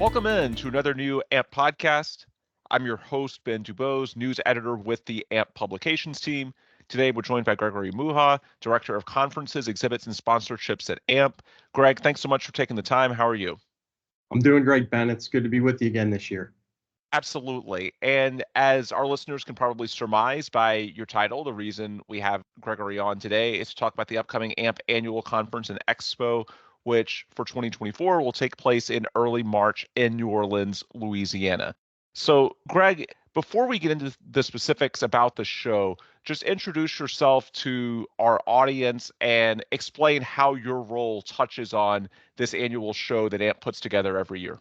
Welcome in to another new AMP podcast. I'm your host, Ben Dubose, news editor with the AMP publications team. Today, we're joined by Gregory Muha, director of conferences, exhibits, and sponsorships at AMP. Greg, thanks so much for taking the time. How are you? I'm doing great, Ben. It's good to be with you again this year. Absolutely. And as our listeners can probably surmise by your title, the reason we have Gregory on today is to talk about the upcoming AMP annual conference and expo, which for 2024 will take place in early March in New Orleans, Louisiana. So, Greg, before we get into the specifics about the show, just introduce yourself to our audience and explain how your role touches on this annual show that AMP puts together every year.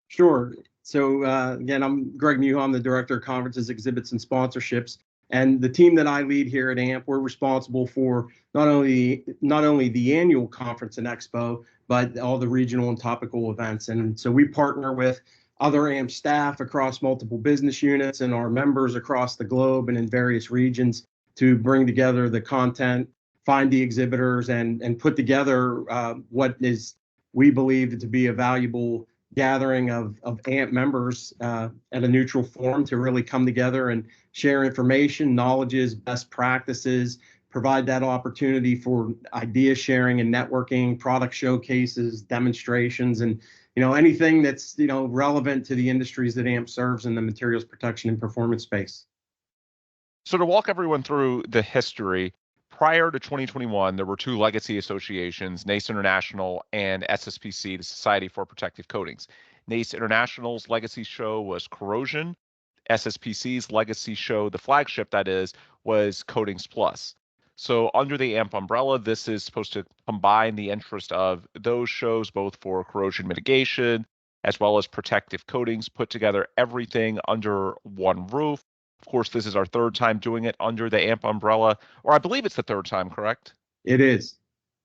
Sure. So again, I'm Greg Muha. I'm the director of conferences, exhibits, and sponsorships. And the team that I lead here at AMP, we're responsible for not only the annual conference and expo, but all the regional and topical events. And so we partner with other AMP staff across multiple business units and our members across the globe and in various regions to bring together the content, find the exhibitors, and put together what is we believe to be a valuable gathering of AMP members at a neutral forum to really come together and share information, knowledges, best practices, provide that opportunity for idea sharing and networking, product showcases, demonstrations, and anything that's relevant to the industries that AMP serves in the materials protection and performance space. So to walk everyone through the history, prior to 2021, there were two legacy associations, NACE International and SSPC, the Society for Protective Coatings. NACE International's legacy show was Corrosion. SSPC's legacy show, the flagship that is, was Coatings Plus. So under the AMP umbrella, this is supposed to combine the interest of those shows, both for corrosion mitigation as well as protective coatings, put together everything under one roof. Of course, this is our third time doing it under the AMP umbrella, or I believe it's the third time, correct? It is.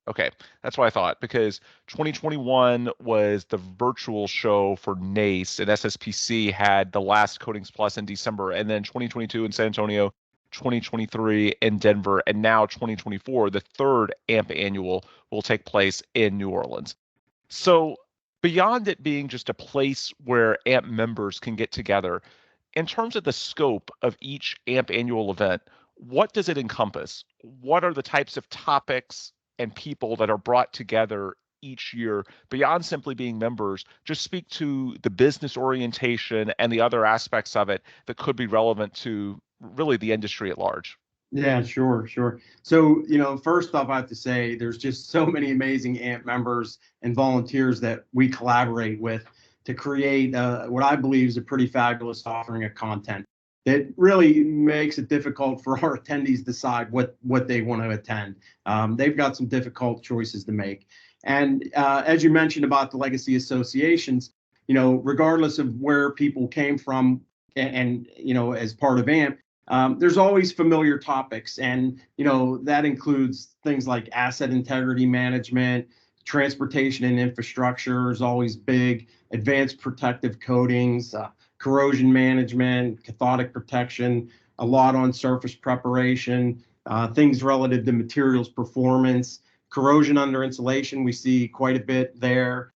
Okay, that's what I thought, because 2021 was the virtual show for NACE, and SSPC had the last Coatings Plus in December, and then 2022 in San Antonio, 2023 in Denver, and now 2024, the third AMP annual, will take place in New Orleans. So beyond it being just a place where AMP members can get together, in terms of the scope of each AMP annual event, what does it encompass? What are the types of topics and people that are brought together each year beyond simply being members? Just speak to the business orientation and the other aspects of it that could be relevant to really the industry at large. Yeah, sure. So, first off, I have to say there's just so many amazing AMP members and volunteers that we collaborate with to create what I believe is a pretty fabulous offering of content that really makes it difficult for our attendees to decide what they want to attend. They've got some difficult choices to make. And as you mentioned about the legacy associations, regardless of where people came from and as part of AMP, there's always familiar topics. And, that includes things like asset integrity management, transportation and infrastructure is always big, advanced protective coatings, corrosion management, cathodic protection, a lot on surface preparation, things relative to materials performance, corrosion under insulation. We see quite a bit there.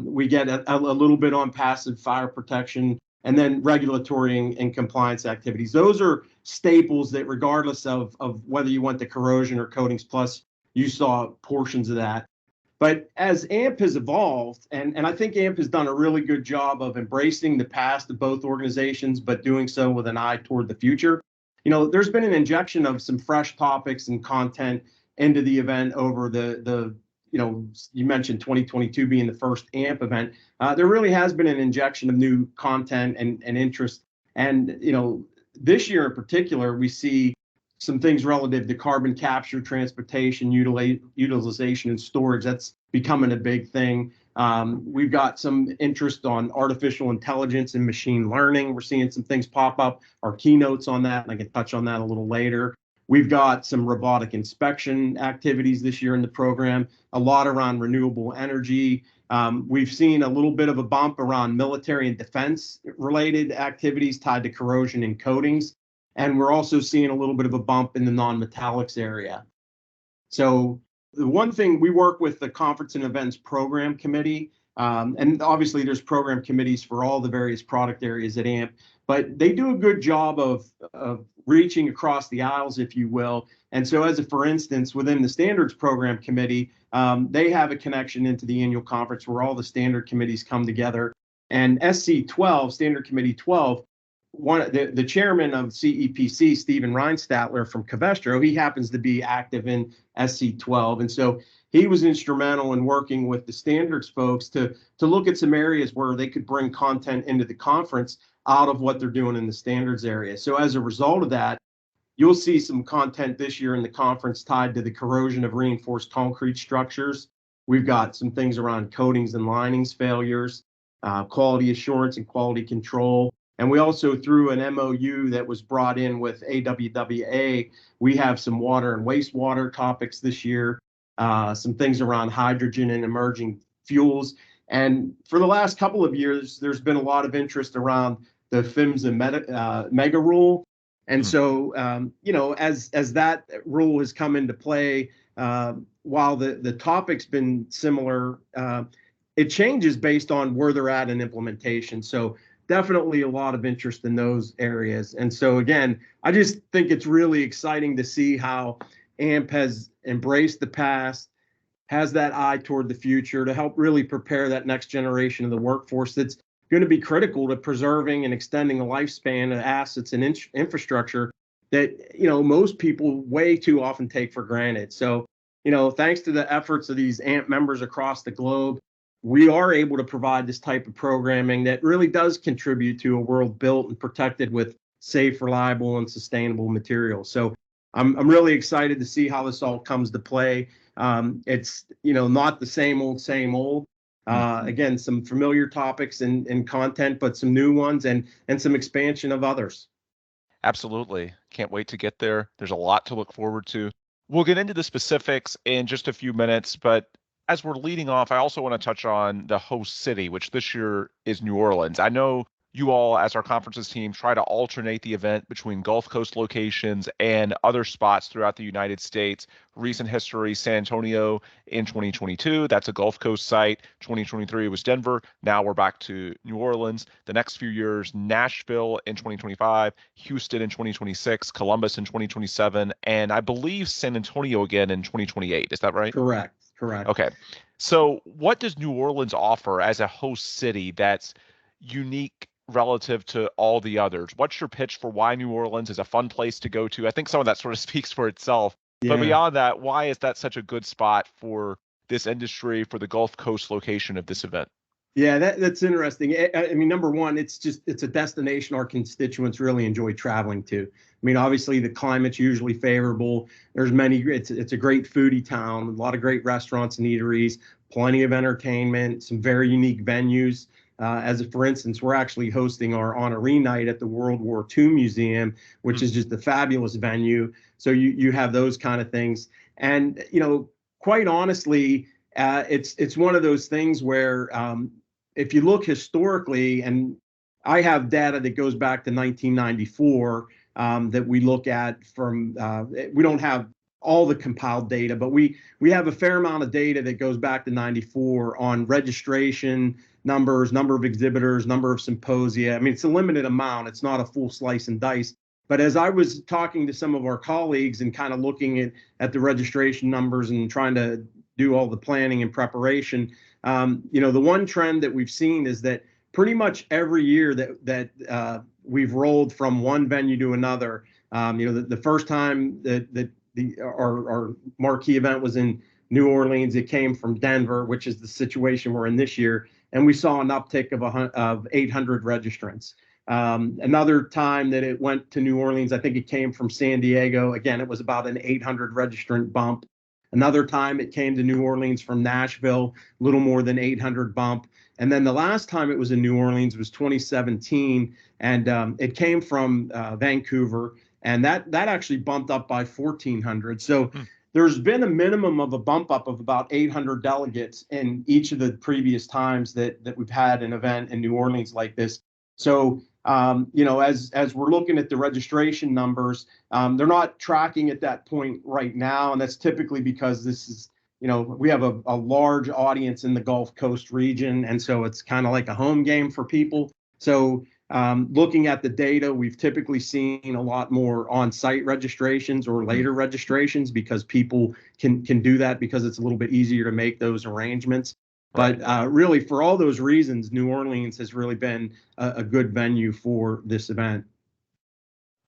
We get a little bit on passive fire protection, and then regulatory and compliance activities. Those are staples that regardless of whether you went to corrosion or coatings plus, you saw portions of that. But as AMP has evolved, and I think AMP has done a really good job of embracing the past of both organizations, but doing so with an eye toward the future, there's been an injection of some fresh topics and content into the event over the you mentioned 2022 being the first AMP event. There really has been an injection of new content and interest. And, this year in particular, we see some things relative to carbon capture, transportation, utilization, and storage. That's becoming a big thing. We've got some interest on artificial intelligence and machine learning. We're seeing some things pop up. Our keynotes on that, and I can touch on that a little later. We've got some robotic inspection activities this year in the program, a lot around renewable energy. We've seen a little bit of a bump around military and defense related activities tied to corrosion and coatings. And we're also seeing a little bit of a bump in the non-metallics area. So the one thing we work with the Conference and Events Program Committee And obviously, there's program committees for all the various product areas at AMP, but they do a good job of reaching across the aisles, if you will. And so, for instance, within the standards program committee, they have a connection into the annual conference where all the standard committees come together. And SC12, Standard Committee 12, the chairman of CEPC, Stephen Reinstatler from Covestro, he happens to be active in SC12. And so he was instrumental in working with the standards folks to look at some areas where they could bring content into the conference out of what they're doing in the standards area. So as a result of that, you'll see some content this year in the conference tied to the corrosion of reinforced concrete structures. We've got some things around coatings and linings failures, quality assurance and quality control. And we also, through an MOU that was brought in with AWWA, we have some water and wastewater topics this year, some things around hydrogen and emerging fuels. And for the last couple of years, there's been a lot of interest around the PHMSA mega rule. And so, as that rule has come into play, while the topic's been similar, it changes based on where they're at in implementation. So definitely a lot of interest in those areas. And so, again, I just think it's really exciting to see how AMP has embraced the past, has that eye toward the future to help really prepare that next generation of the workforce that's going to be critical to preserving and extending the lifespan of assets and infrastructure that, most people way too often take for granted. So, thanks to the efforts of these AMP members across the globe, we are able to provide this type of programming that really does contribute to a world built and protected with safe, reliable, and sustainable materials. So I'm really excited to see how this all comes to play. It's, not the same old. Again, some familiar topics and content, but some new ones and some expansion of others. Absolutely. Can't wait to get there. There's a lot to look forward to. We'll get into the specifics in just a few minutes, but as we're leading off, I also want to touch on the host city, which this year is New Orleans. I know you all, as our conferences team, try to alternate the event between Gulf Coast locations and other spots throughout the United States. Recent history, San Antonio in 2022, that's a Gulf Coast site. 2023 was Denver. Now we're back to New Orleans. The next few years, Nashville in 2025, Houston in 2026, Columbus in 2027, and I believe San Antonio again in 2028. Is that right? Correct. Okay. So what does New Orleans offer as a host city that's unique relative to all the others? What's your pitch for why New Orleans is a fun place to go to? I think some of that sort of speaks for itself. Yeah. But beyond that, why is that such a good spot for this industry, for the Gulf Coast location of this event? Yeah, that's interesting. I mean, number one, it's a destination our constituents really enjoy traveling to. I mean, obviously the climate's usually favorable. It's a great foodie town, a lot of great restaurants and eateries, plenty of entertainment, some very unique venues. For instance, we're actually hosting our honoree night at the World War II Museum, which is just a fabulous venue. So you have those kind of things. And, quite honestly, it's one of those things where if you look historically, and I have data that goes back to 1994 that we look at from, we don't have all the compiled data, but we have a fair amount of data that goes back to 94 on registration numbers, number of exhibitors, number of symposia. I mean, it's a limited amount. It's not a full slice and dice. But as I was talking to some of our colleagues and kind of looking at the registration numbers and trying to do all the planning and preparation, the one trend that we've seen is that pretty much every year that we've rolled from one venue to another. The first time that our marquee event was in New Orleans, it came from Denver, which is the situation we're in this year, and we saw an uptick of 800 registrants. Another time that it went to New Orleans, I think it came from San Diego. Again, it was about an 800 registrant bump. Another time it came to New Orleans from Nashville, a little more than 800 bump. And then the last time it was in New Orleans was 2017, and it came from Vancouver, and that actually bumped up by 1,400. So there's been a minimum of a bump up of about 800 delegates in each of the previous times that we've had an event in New Orleans like this. So as we're looking at the registration numbers, they're not tracking at that point right now, and that's typically because this is we have a large audience in the Gulf Coast region, and so it's kind of like a home game for people. So looking at the data, we've typically seen a lot more on-site registrations or later registrations because people can do that because it's a little bit easier to make those arrangements. Right. But really, for all those reasons, New Orleans has really been a good venue for this event.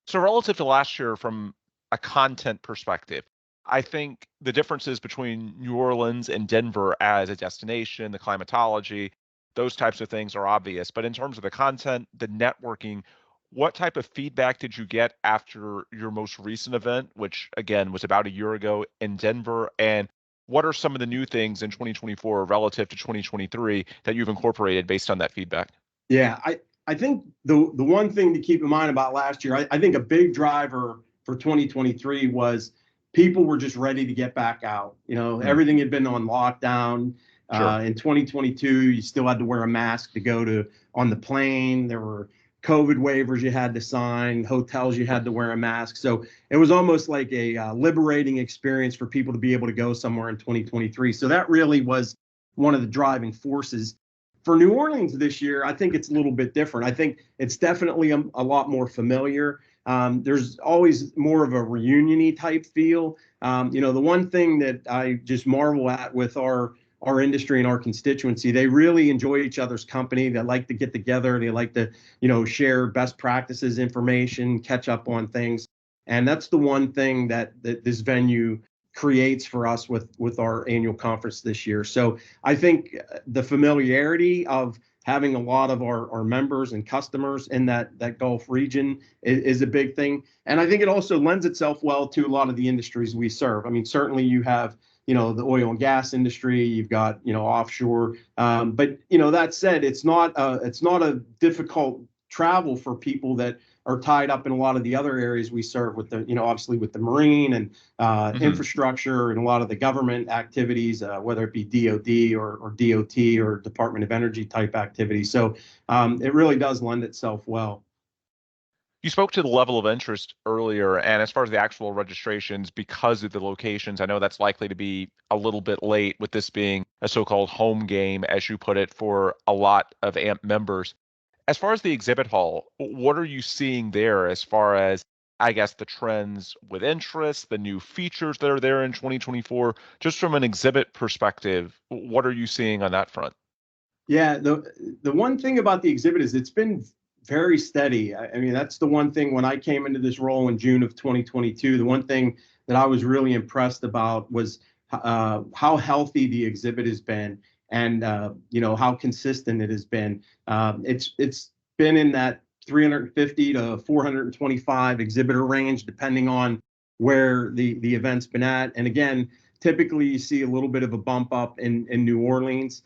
So relative to last year, from a content perspective, I think the differences between New Orleans and Denver as a destination, the climatology, those types of things are obvious. But in terms of the content, the networking, what type of feedback did you get after your most recent event, which again was about a year ago in Denver? And what are some of the new things in 2024 relative to 2023 that you've incorporated based on that feedback? Yeah, I think the one thing to keep in mind about last year, I think a big driver for 2023 was people were just ready to get back out. Mm, Everything had been on lockdown. sure. In 2022, you still had to wear a mask to go to on the plane. There were COVID waivers you had to sign, hotels you had to wear a mask. So it was almost like a liberating experience for people to be able to go somewhere in 2023. So that really was one of the driving forces. For New Orleans this year, I think it's a little bit different. I think it's definitely a lot more familiar. There's always more of a reunion-y type feel. The one thing that I just marvel at with our industry and our constituency, they really enjoy each other's company. They like to get together. They like to, share best practices, information, catch up on things. And that's the one thing that this venue creates for us with our annual conference this year. So I think the familiarity of having a lot of our members and customers in that Gulf region is a big thing. And I think it also lends itself well to a lot of the industries we serve. I mean, certainly you have, the oil and gas industry, you've got, offshore. But, that said, it's not a difficult travel for people that are tied up in a lot of the other areas we serve with the, obviously with the marine and Mhm. infrastructure and a lot of the government activities, whether it be DOD or DOT or Department of Energy type activities. So it really does lend itself well. You spoke to the level of interest earlier, and as far as the actual registrations, because of the locations, I know that's likely to be a little bit late with this being a so-called home game, as you put it, for a lot of AMP members. As far as the exhibit hall, what are you seeing there as far as, I guess, the trends with interest, the new features that are there in 2024? Just from an exhibit perspective, what are you seeing on that front? Yeah, the one thing about the exhibit is it's been very steady. I mean, that's the one thing when I came into this role in June of 2022, the one thing that I was really impressed about was how healthy the exhibit has been and how consistent it has been. It's been in that 350 to 425 exhibitor range, depending on where the event's been at. And again, typically you see a little bit of a bump up in New Orleans.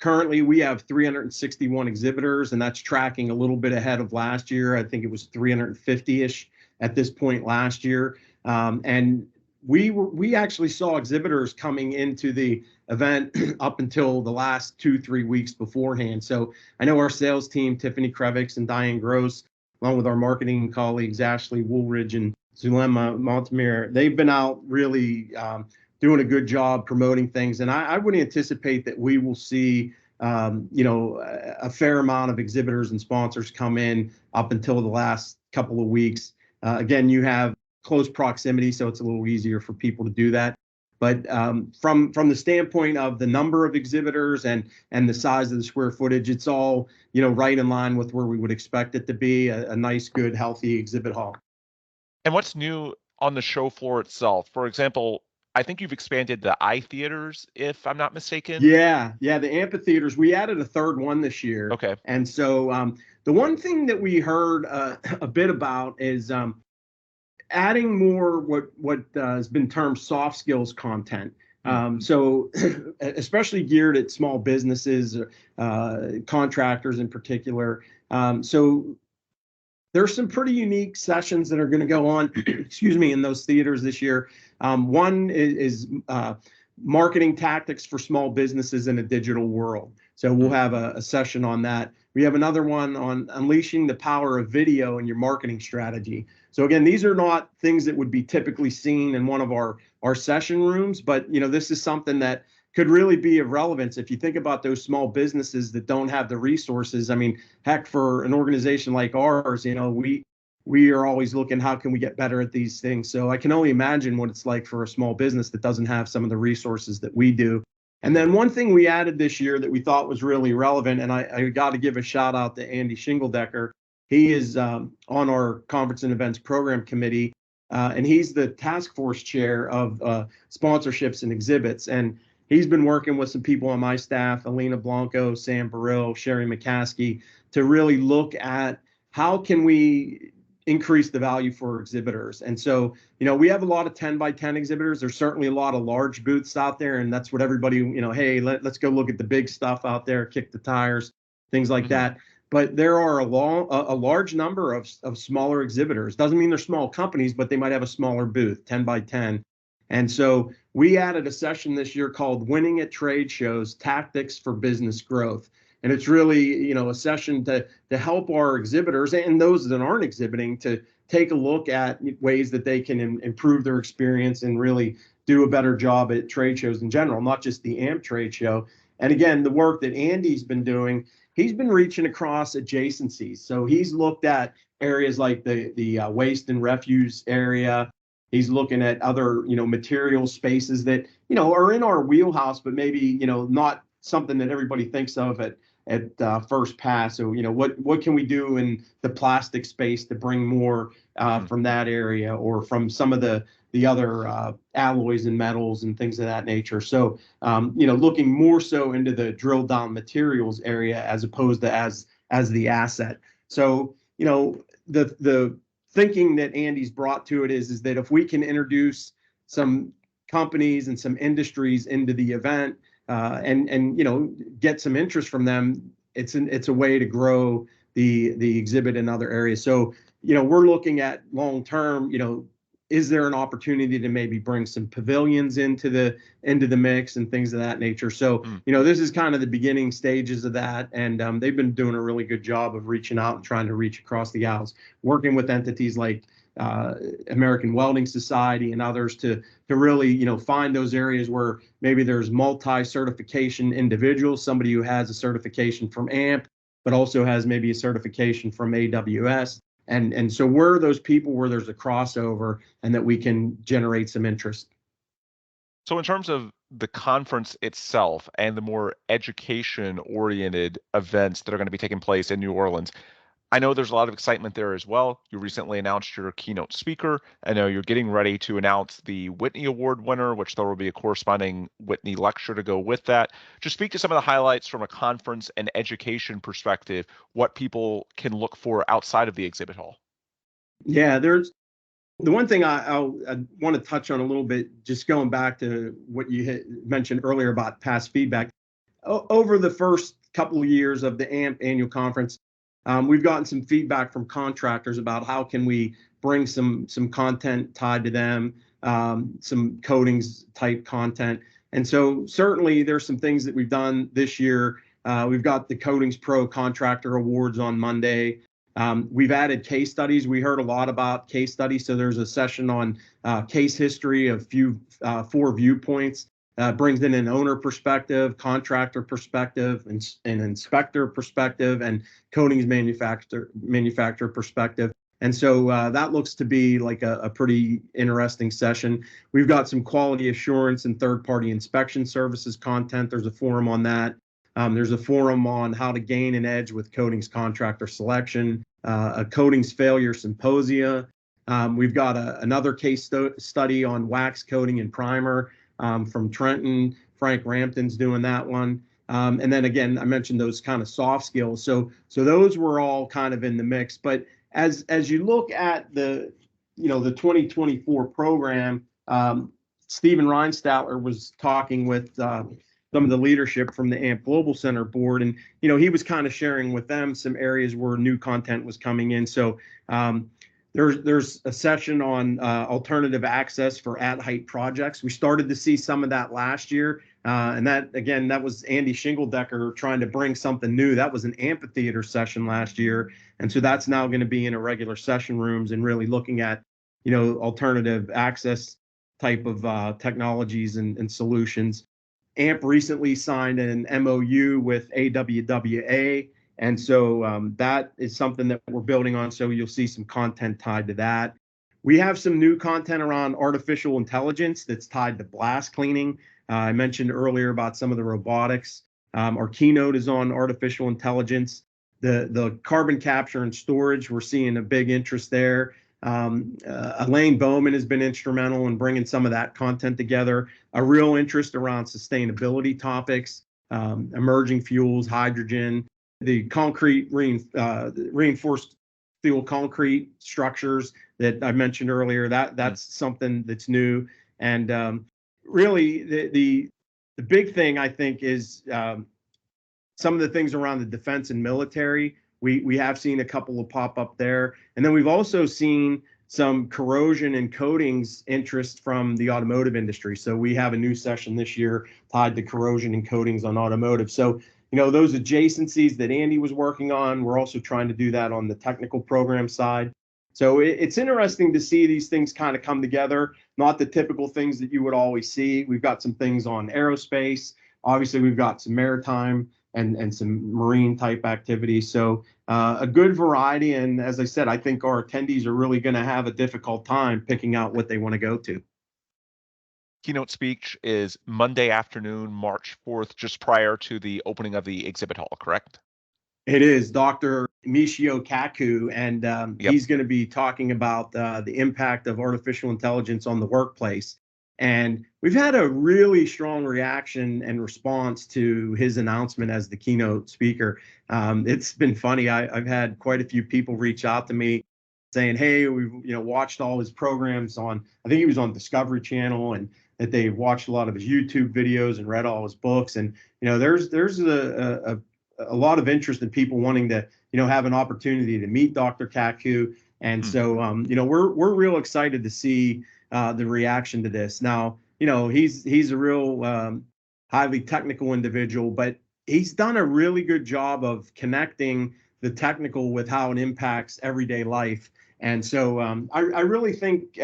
Currently, we have 361 exhibitors, and that's tracking a little bit ahead of last year. I think it was 350-ish at this point last year. And we actually saw exhibitors coming into the event up until the last 2-3 weeks beforehand. So I know our sales team, Tiffany Krevix and Diane Gross, along with our marketing colleagues, Ashley Woolridge and Zulema Montemir, they've been out really doing a good job promoting things. And I would anticipate that we will see, a fair amount of exhibitors and sponsors come in up until the last couple of weeks. Again, you have close proximity, so it's a little easier for people to do that. But from the standpoint of the number of exhibitors and the size of the square footage, it's all right in line with where we would expect it to be, a nice, good, healthy exhibit hall. And what's new on the show floor itself? For example, I think you've expanded the eye theaters, if I'm not mistaken. Yeah, the amphitheaters. We added a third one this year, Okay. and so the one thing that we heard a bit about is adding more what has been termed soft skills content. Mm, So especially geared at small businesses, contractors in particular. So there's some pretty unique sessions that are going to go on, excuse me, in those theaters this year. One is marketing tactics for small businesses in a digital world. So we'll mm, have a session on that. We have another one on unleashing the power of video in your marketing strategy. So again, these are not things that would be typically seen in one of our session rooms, but this is something that could really be of relevance if you think about those small businesses that don't have the resources. I mean, heck, for an organization like ours, we are always looking, how can we get better at these things? So I can only imagine what it's like for a small business that doesn't have some of the resources that we do. And then one thing we added this year that we thought was really relevant, and I got to give a shout out to Andy Shingledecker. He is on our conference and events program committee, and he's the task force chair of sponsorships and exhibits. And he's been working with some people on my staff, Alina Blanco, Sam Burrill, Sherry McCaskey, to really look at how can we increase the value for exhibitors. And so, we have a lot of 10 by 10 exhibitors. There's certainly a lot of large booths out there, and that's what everybody, hey, let's go look at the big stuff out there, kick the tires, things like that. But there are a large number of smaller exhibitors. Doesn't mean they're small companies, but they might have a smaller booth, 10 by 10. And so we added a session this year called Winning at Trade Shows, Tactics for Business Growth. And it's really, a session to help our exhibitors and those that aren't exhibiting to take a look at ways that they can improve their experience and really do a better job at trade shows in general, not just the AMP trade show. And again, the work that Andy's been doing, he's been reaching across adjacencies. So he's looked at areas like the waste and refuse area. He's looking at other, material spaces that, are in our wheelhouse, but maybe, not something that everybody thinks of at first pass. So, what can we do in the plastic space to bring more from that area, or from some of the other alloys and metals and things of that nature. So, looking more so into the drill down materials area as opposed to as the asset. So, the thinking that Andy's brought to it is that if we can introduce some companies and some industries into the event, and get some interest from them, it's a way to grow the exhibit in other areas. So we're looking at long term, is there an opportunity to maybe bring some pavilions into the mix and things of that nature? So this is kind of the beginning stages of that, and they've been doing a really good job of reaching out and trying to reach across the aisles, working with entities like American Welding Society and others to really, find those areas where maybe there's multi-certification individuals, somebody who has a certification from AMP, but also has maybe a certification from AWS. And so we're those people where there's a crossover and that we can generate some interest. So in terms of the conference itself and the more education-oriented events that are going to be taking place in New Orleans, I know there's a lot of excitement there as well. You recently announced your keynote speaker. I know you're getting ready to announce the Whitney Award winner, which there will be a corresponding Whitney lecture to go with that. Just speak to some of the highlights from a conference and education perspective, what people can look for outside of the exhibit hall. Yeah, there's the one thing I want to touch on a little bit, just going back to what you had mentioned earlier about past feedback. Over the first couple of years of the AMP annual conference, we've gotten some feedback from contractors about how can we bring some content tied to them, some coatings type content. And so certainly there's some things that we've done this year. We've got the Coatings Pro Contractor Awards on Monday. We've added case studies. We heard a lot about case studies. So there's a session on case history of 4 viewpoints. Brings in an owner perspective, contractor perspective, and an inspector perspective, and coatings manufacturer perspective. And so that looks to be like a pretty interesting session. We've got some quality assurance and third-party inspection services content. There's a forum on that. There's a forum on how to gain an edge with coatings contractor selection, a coatings failure symposia. We've got another case study on wax coating and primer. From Trenton. Frank Rampton's doing that one. And then again, I mentioned those kind of soft skills. So those were all kind of in the mix. But as you look at the 2024 program, Stephen Reinstatler was talking with some of the leadership from the AMP Global Center board, and he was kind of sharing with them some areas where new content was coming in. So There's a session on alternative access for at-height projects. We started to see some of that last year. And that, again, that was Andy Shingledecker trying to bring something new. That was an amphitheater session last year. And so that's now going to be in a regular session rooms and really looking at, alternative access type of technologies and solutions. AMP recently signed an MOU with AWWA. And so that is something that we're building on. So you'll see some content tied to that. We have some new content around artificial intelligence that's tied to blast cleaning. I mentioned earlier about some of the robotics. Our keynote is on artificial intelligence. The carbon capture and storage, we're seeing a big interest there. Elaine Bowman has been instrumental in bringing some of that content together. A real interest around sustainability topics, emerging fuels, hydrogen, the concrete reinforced steel concrete structures that I mentioned earlier. That's something that's new. And really, the big thing I think is some of the things around the defense and military. We have seen a couple of pop up there, and then we've also seen some corrosion and coatings interest from the automotive industry. So we have a new session this year tied to corrosion and coatings on automotive. So those adjacencies that Andy was working on, we're also trying to do that on the technical program side. So it's interesting to see these things kind of come together, not the typical things that you would always see. We've got some things on aerospace. Obviously, we've got some maritime and some marine type activities. So a good variety. And as I said, I think our attendees are really going to have a difficult time picking out what they want to go to. Keynote speech is Monday afternoon, March 4th, just prior to the opening of the exhibit hall, correct? It is Dr. Michio Kaku, and Yep. he's going to be talking about the impact of artificial intelligence on the workplace. And we've had a really strong reaction and response to his announcement as the keynote speaker. It's been funny. I've had quite a few people reach out to me saying, "Hey, we've watched all his programs on. I think he was on Discovery Channel, and that they've watched a lot of his YouTube videos and read all his books." And there's a lot of interest in people wanting to have an opportunity to meet Dr. Kaku. And so we're real excited to see the reaction to this. Now, he's a real highly technical individual, but he's done a really good job of connecting the technical with how it impacts everyday life. And so I really think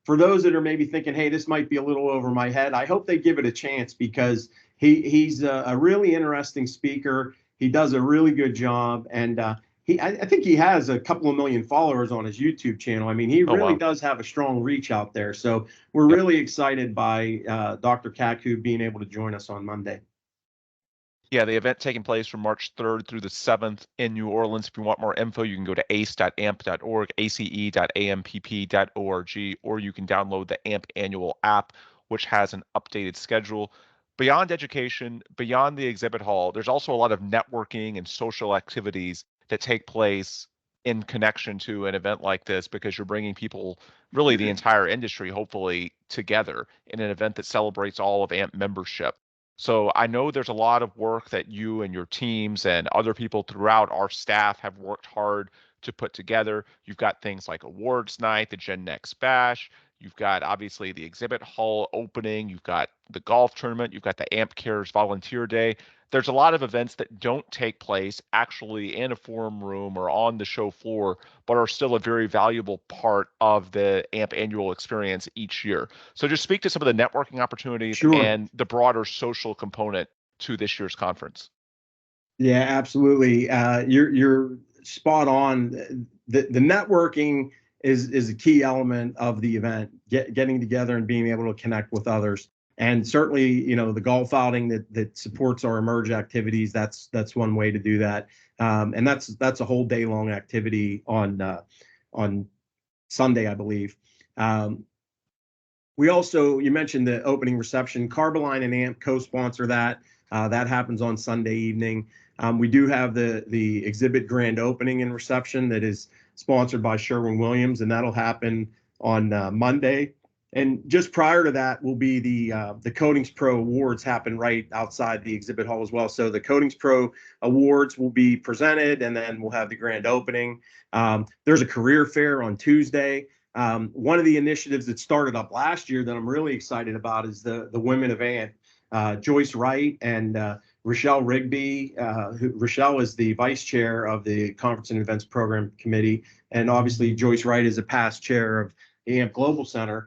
for those that are maybe thinking, hey, this might be a little over my head, I hope they give it a chance, because he's a really interesting speaker. He does a really good job. And I think he has a couple of million followers on his YouTube channel. I mean, he really does have a strong reach out there. So we're really excited by Dr. Kaku being able to join us on Monday. Yeah, the event taking place from March 3rd through the 7th in New Orleans. If you want more info, you can go to ace.amp.org, ace.ampp.org, or you can download the AMP annual app, which has an updated schedule. Beyond education, beyond the exhibit hall, there's also a lot of networking and social activities that take place in connection to an event like this, because you're bringing people, really the entire industry, hopefully, together in an event that celebrates all of AMP membership. So I know there's a lot of work that you and your teams and other people throughout our staff have worked hard to put together. You've got things like awards night, the Gen Next Bash. You've got obviously the exhibit hall opening. You've got the golf tournament. You've got the AMP Cares Volunteer Day. There's a lot of events that don't take place actually in a forum room or on the show floor, but are still a very valuable part of the AMP annual experience each year. So just speak to some of the networking opportunities and the broader social component to this year's conference. Yeah, absolutely. You're spot on. The networking is a key element of the event, getting together and being able to connect with others. And certainly, the golf outing that supports our emerge activities, that's one way to do that. And that's a whole day long activity on Sunday, I believe. We also, you mentioned the opening reception. Carboline and AMP co-sponsor that. That happens on Sunday evening. We do have the exhibit grand opening and reception that is sponsored by Sherwin-Williams, and that'll happen on Monday. And just prior to that will be the Coatings Pro Awards happen right outside the exhibit hall as well. So the Coatings Pro Awards will be presented, and then we'll have the grand opening. There's a career fair on Tuesday. One of the initiatives that started up last year that I'm really excited about is the Women of AMP. Joyce Wright and Rochelle Rigby. Rochelle is the vice chair of the Conference and Events Program Committee, and obviously Joyce Wright is a past chair of the AMP Global Center.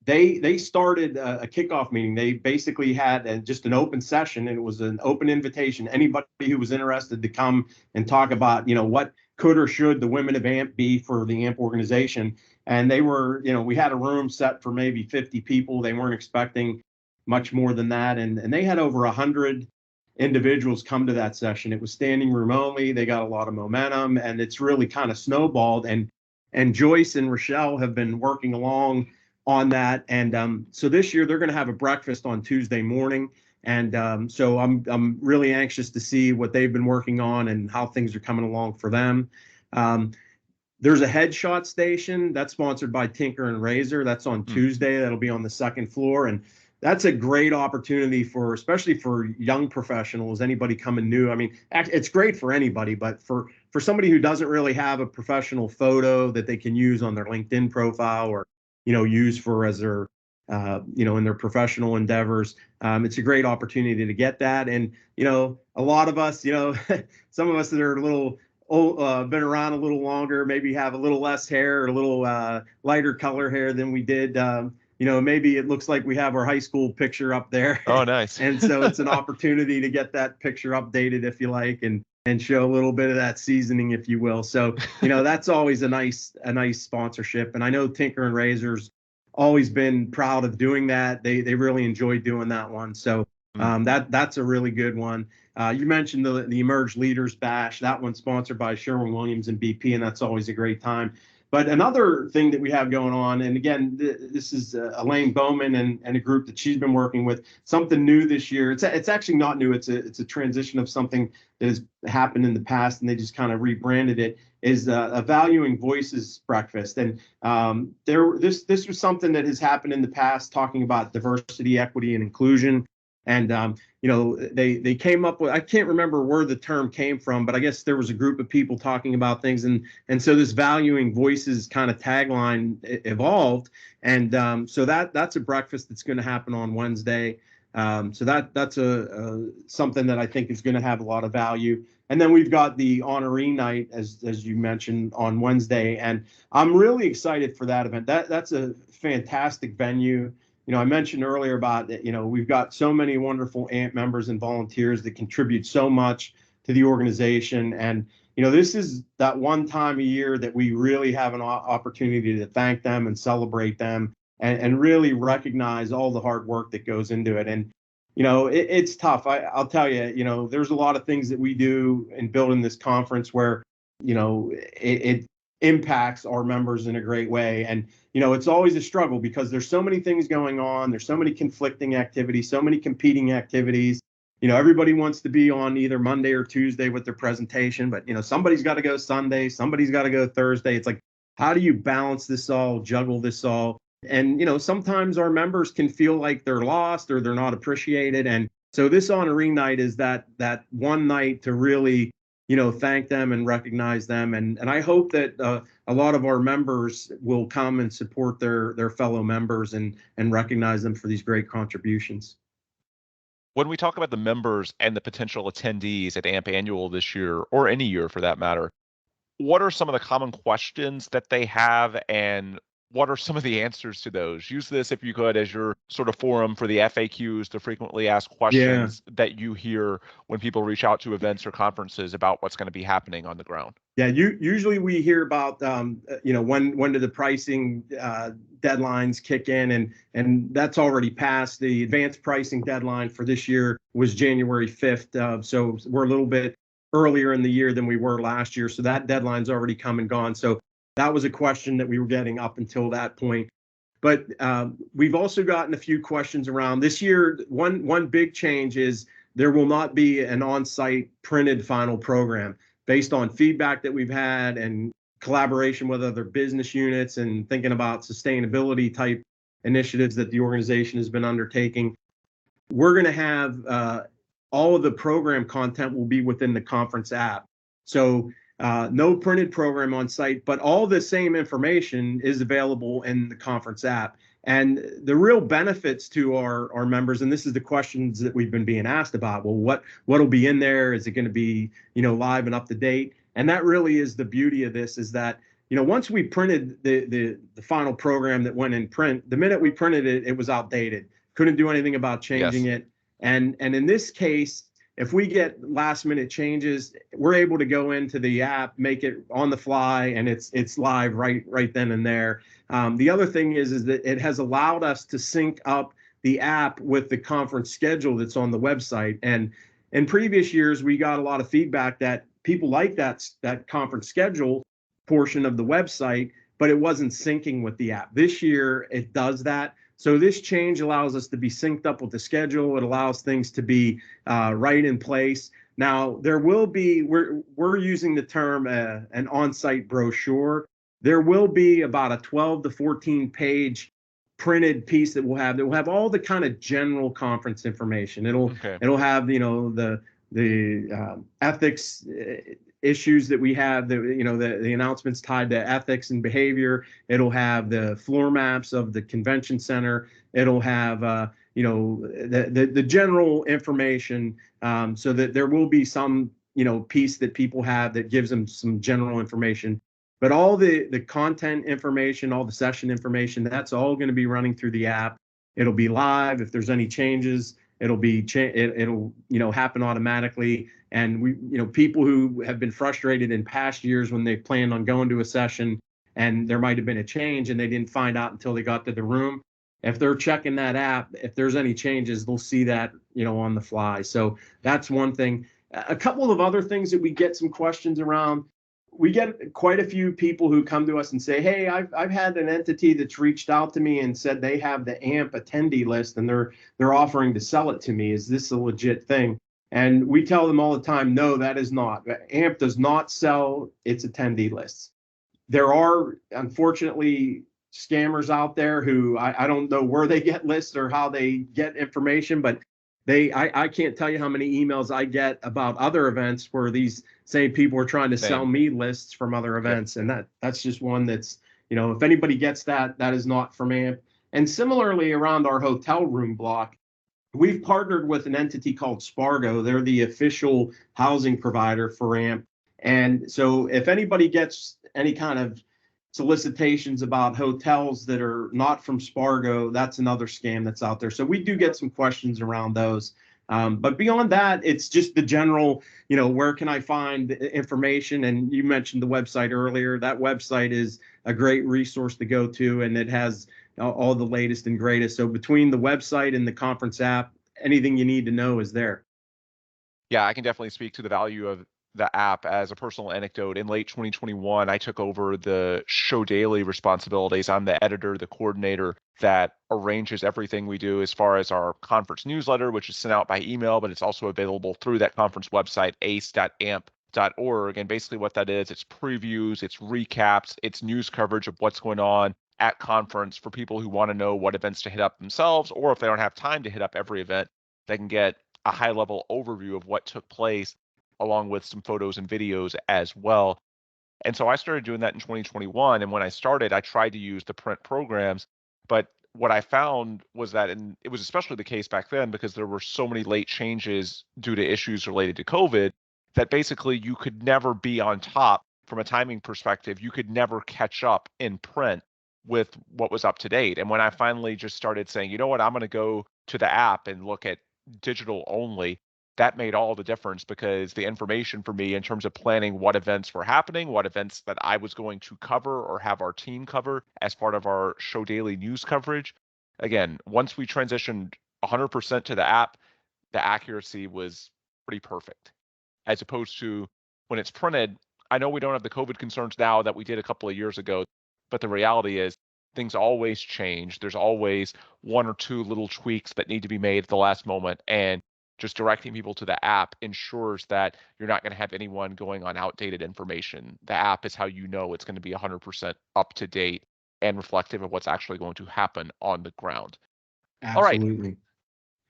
They started a kickoff meeting. They basically had just an open session, and it was an open invitation. Anybody who was interested to come and talk about, what could or should the Women of AMP be for the AMP organization. And they were, we had a room set for maybe 50 people. They weren't expecting much more than that. And they had over 100 individuals come to that session. It was standing room only. They got a lot of momentum, and it's really kind of snowballed. And Joyce and Rochelle have been working along on that. And so this year they're going to have a breakfast on Tuesday morning. And so I'm really anxious to see what they've been working on and how things are coming along for them. There's a headshot station that's sponsored by Tinker and Razor. That's on Tuesday. That'll be on the second floor. And that's a great opportunity especially for young professionals, anybody coming new. I mean, it's great for anybody, but for somebody who doesn't really have a professional photo that they can use on their LinkedIn profile or, use for as their, in their professional endeavors, it's a great opportunity to get that. And, a lot of us, some of us that are a little old, been around a little longer, maybe have a little less hair or a little lighter color hair than we did. Maybe it looks like we have our high school picture up there. Oh, nice. And so it's an opportunity to get that picture updated, if you like, and show a little bit of that seasoning, if you will. So, that's always a nice sponsorship. And I know Tinker and Razor's always been proud of doing that. They really enjoy doing that one. So that's a really good one. You mentioned the Emerge Leaders Bash. That one's sponsored by Sherwin-Williams and BP, and that's always a great time. But another thing that we have going on, and again, this is Elaine Bowman and a group that she's been working with, something new this year. It's actually not new. It's a transition of something that has happened in the past, and they just kind of rebranded it, is a Valuing Voices breakfast. And this was something that has happened in the past, talking about diversity, equity, and inclusion. And they came up with, I can't remember where the term came from, but I guess there was a group of people talking about things, and so this Valuing Voices kind of tagline evolved. And so that's a breakfast that's going to happen on Wednesday. So that's something that I think is going to have a lot of value. And then we've got the honoree night, as you mentioned, on Wednesday, and I'm really excited for that event. That's a fantastic venue. I mentioned earlier about, we've got so many wonderful AMP members and volunteers that contribute so much to the organization. And, this is that one time a year that we really have an opportunity to thank them and celebrate them and really recognize all the hard work that goes into it. And, it's tough. I'll tell you, there's a lot of things that we do in building this conference where, it impacts our members in a great way. And, it's always a struggle because there's so many things going on. There's so many conflicting activities, so many competing activities. Everybody wants to be on either Monday or Tuesday with their presentation, but, somebody's got to go Sunday, somebody's got to go Thursday. It's like, how do you balance this all, juggle this all? And, sometimes our members can feel like they're lost or they're not appreciated. And so this honoree night is that one night to really, thank them and recognize them. And I hope that a lot of our members will come and support their fellow members and recognize them for these great contributions. When we talk about the members and the potential attendees at AMP Annual this year, or any year for that matter, what are some of the common questions that they have, and what are some of the answers to those? Use this, if you could, as your sort of forum for the FAQs, the frequently asked questions that you hear when people reach out to events or conferences about what's going to be happening on the ground. Yeah, usually we hear about, when do the pricing deadlines kick in, and that's already passed. The advanced pricing deadline for this year was January 5th. So we're a little bit earlier in the year than we were last year. So that deadline's already come and gone. So that was a question that we were getting up until that point. But we've also gotten a few questions around this year. One big change is there will not be an on-site printed final program. Based on feedback that we've had and collaboration with other business units and thinking about sustainability type initiatives that the organization has been undertaking. We're going to have all of the program content will be within the conference app. So no printed program on site, but all the same information is available in the conference app. And the real benefits to our members, and this is the questions that we've been being asked about. Well, what'll be in there? Is it going to be, live and up to date? And that really is the beauty of this, is that, once we printed the final program that went in print, the minute we printed it, it was outdated. Couldn't do anything about changing Yes. it. And in this case, if we get last minute changes, we're able to go into the app, make it on the fly, and it's live right then and there. The other thing is that it has allowed us to sync up the app with the conference schedule that's on the website. And in previous years, we got a lot of feedback that people like that conference schedule portion of the website, but it wasn't syncing with the app. This year, it does that. So this change allows us to be synced up with the schedule. It allows things to be right in place. Now, there will be, we're using the term an on-site brochure. There will be about a 12 to 14 page printed piece that will have all the kind of general conference information. Okay. It'll have, the ethics issues that we have, the announcements tied to ethics and behavior. It'll have the floor maps of the convention center. It'll have the general information, so that there will be some piece that people have that gives them some general information. But all the content information, all the session information, that's all going to be running through the app. It'll be live. If there's any changes, it'll happen automatically. And people who have been frustrated in past years when they planned on going to a session and there might have been a change and they didn't find out until they got to the room, if they're checking that app, if there's any changes, they'll see that on the fly. So that's one thing. A couple of other things that we get some questions around. We get quite a few people who come to us and say, hey, I've had an entity that's reached out to me and said they have the AMP attendee list and they're offering to sell it to me. Is this a legit thing? And we tell them all the time, no, that is not. AMP does not sell its attendee lists. There are, unfortunately, scammers out there who I don't know where they get lists or how they get information, but I can't tell you how many emails I get about other events where these same people are trying to sell me lists from other events. Yep. And that's just one that's, if anybody gets that is not from AMP. And similarly, around our hotel room block, we've partnered with an entity called Spargo. They're the official housing provider for AMP. And so if anybody gets any kind of solicitations about hotels that are not from Spargo, that's another scam that's out there. So we do get some questions around those. But beyond that, it's just the general, where can I find information? And you mentioned the website earlier. That website is a great resource to go to, and it has all the latest and greatest. So between the website and the conference app, anything you need to know is there. Yeah, I can definitely speak to the value of the app as a personal anecdote. In late 2021, I took over the show daily responsibilities. I'm the editor, the coordinator that arranges everything we do as far as our conference newsletter, which is sent out by email, but it's also available through that conference website, ace.amp.org. And basically what that is, it's previews, it's recaps, it's news coverage of what's going on at conference for people who want to know what events to hit up themselves, or if they don't have time to hit up every event, they can get a high level overview of what took place along with some photos and videos as well. And so I started doing that in 2021. And when I started, I tried to use the print programs. But what I found was that, and it was especially the case back then because there were so many late changes due to issues related to COVID, that basically you could never be on top from a timing perspective. You could never catch up in print with what was up to date. And when I finally just started saying, you know what, I'm going to go to the app and look at digital only, that made all the difference because the information for me in terms of planning what events were happening, what events that I was going to cover or have our team cover as part of our show daily news coverage. Again, once we transitioned 100% to the app, the accuracy was pretty perfect. As opposed to when it's printed, I know we don't have the COVID concerns now that we did a couple of years ago, but the reality is things always change. There's always one or two little tweaks that need to be made at the last moment. And just directing people to the app ensures that you're not going to have anyone going on outdated information. The app is how you know it's going to be 100% up to date and reflective of what's actually going to happen on the ground. All right. Absolutely.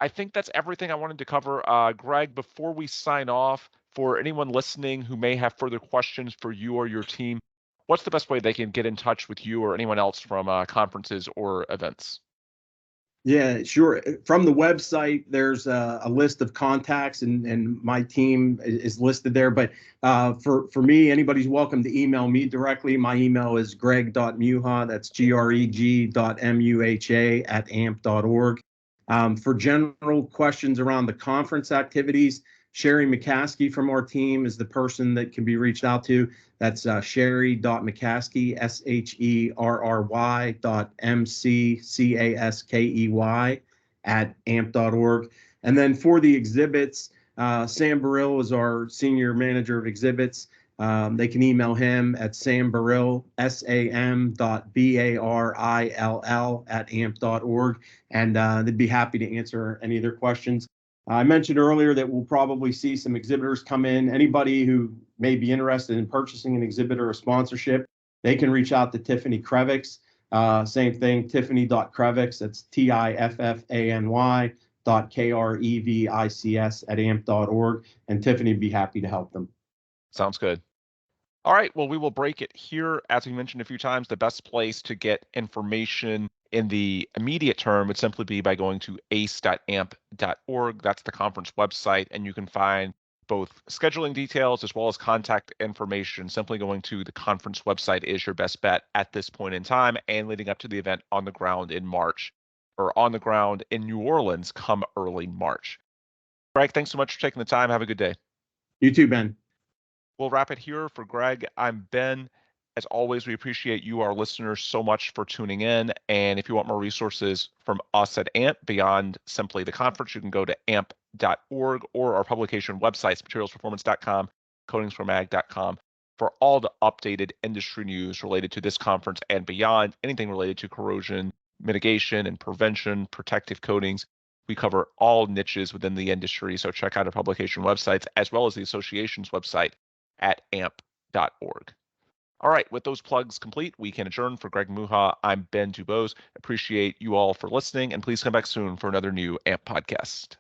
I think that's everything I wanted to cover. Greg, before we sign off, for anyone listening who may have further questions for you or your team, what's the best way they can get in touch with you or anyone else from conferences or events? Yeah, sure. From the website, there's a list of contacts, and my team is listed there. But for me, anybody's welcome to email me directly. My email is greg.muha, that's greg.muha at amp.org. For general questions around the conference activities, Sherry McCaskey from our team is the person that can be reached out to. That's Sherry.McCaskey, SHERRY.MCCASKEY at amp.org. And then for the exhibits, Sam Burrill is our senior manager of exhibits. They can email him at samburrill, sam.barrill at amp.org, and they'd be happy to answer any of their questions. I mentioned earlier that we'll probably see some exhibitors come in. Anybody who may be interested in purchasing an exhibit or a sponsorship, they can reach out to Tiffany Krevix. Same thing, tiffany.krevix, that's tiffany.krevics at amp.org, and Tiffany would be happy to help them. Sounds good. All right, well, we will break it here. As we mentioned a few times, the best place to get information in the immediate term would simply be by going to ace.amp.org. That's the conference website, and you can find both scheduling details as well as contact information. Simply going to the conference website is your best bet at this point in time and leading up to the event on the ground in March, or on the ground in New Orleans come early March. Greg, thanks so much for taking the time. Have a good day. You too, Ben. We'll wrap it here. For Greg, I'm Ben. As always, we appreciate you, our listeners, so much for tuning in. And if you want more resources from us at AMP beyond simply the conference, you can go to amp.org or our publication websites, materialsperformance.com, coatingsformag.com, for all the updated industry news related to this conference and beyond, anything related to corrosion mitigation and prevention, protective coatings. We cover all niches within the industry, so check out our publication websites as well as the association's website at amp.org. All right, with those plugs complete, we can adjourn. For Greg Muha, I'm Ben Dubose. Appreciate you all for listening, and please come back soon for another new AMP podcast.